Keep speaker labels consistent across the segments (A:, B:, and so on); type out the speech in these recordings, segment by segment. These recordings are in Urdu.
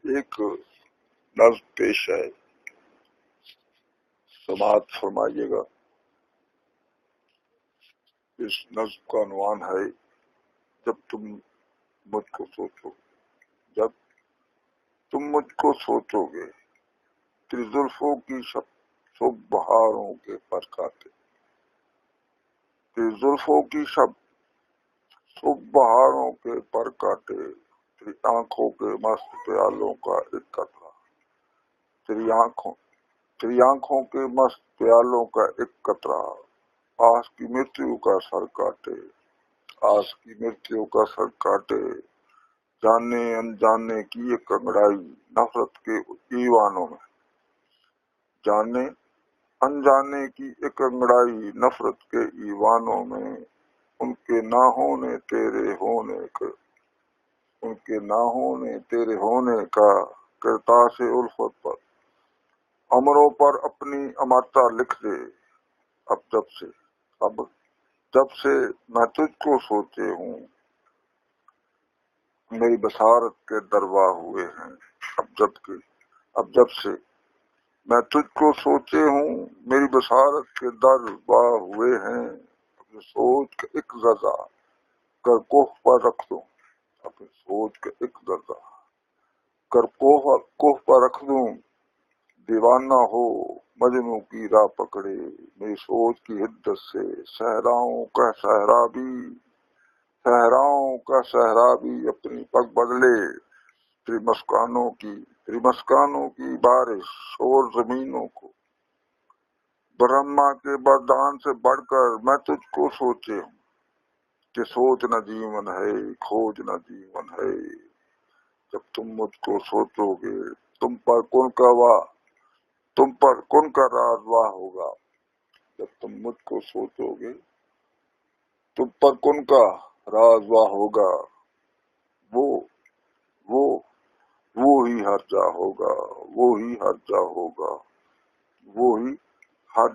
A: ایک نظم پیش ہے، سماعت فرمائیے گا۔ اس نظم کا عنوان ہے جب تم مجھ کو سوچو، جب تم مجھ کو سوچو گے، تیری زلفوں کی صبح بہاروں کے پر کاتے، تیری زلفوں کی صبح بہاروں کے پر کاٹے، تیری آنکھوں کے مست پیالوں کا ایک قطرہ، تیری آنکھوں کے مست پیالوں کا ایک قطرہ، آس کی مرتیوں کا سر کاٹے، آس کی مرتیوں کا سر کاٹے، جانے انجانے کی ایک انگڑائی نفرت کے ایوانوں میں، جانے انجانے کی ایک انگڑائی نفرت کے ایوانوں میں، ان کے نہ ہونے تیرے ہونے کا، ان کے نہ ہونے تیرے ہونے کا کرتاس الفت پر امروں پر اپنی امرتا لکھ دے۔ اب جب سے میں تجھ کو سوچے ہوں، میری بصارت کے دروا ہوئے ہیں۔ اب جب سے میں تجھ کو سوچے ہوں، میری بصارت کے دروا ہوئے ہیں، اپنی سوچ کے ایک ذرہ کر کوہ پر رکھ دوں، اپنی سوچ کے ایک ذرہ کر کوہ پر رکھ دوں، دیوانہ ہو مجنوں کی راہ پکڑے، میری سوچ کی حدت سے صحراؤں کا صحرا بھی اپنی پگ بدلے، تیری مسکانوں کی بارش اور زمینوں کو، برہما کے بردان سے بڑھ کر میں تجھ کو سوچے ہوں، کہ سوچ نہ جیون ہے کھوج نہ جیون ہے، جب تم مجھ کو سوچو گے، تم پر کن کا راز واہ ہوگا، جب تم مجھ کو سوچو گے، تم پر کن کا راز واہ ہوگا، وہ ہی ہر جا ہوگا، وہی ہر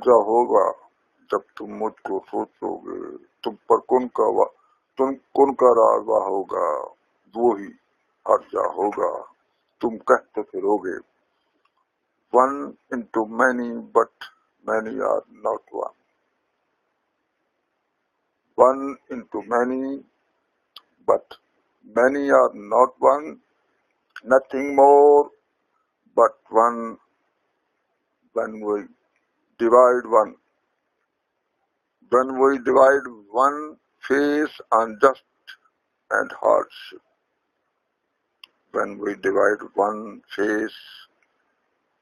A: جا ہوگا، جب تم مجھ کو سوچو گے، تم پر کن کا راز واہ ہوگا، وہی ہر جا ہوگا، تم کہتے پھرو گے one into many but many are not one، one into many but many are not one، nothing more but one when we divide one face on just and hardship, when we divide one face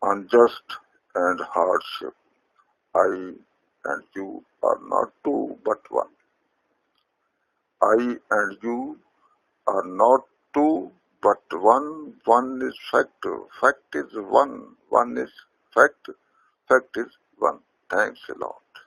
A: on just and hardship, I and you are not two but one, I and you are not two but one, one is fact, fact is one, one is fact, fact is one. Thanks a lot.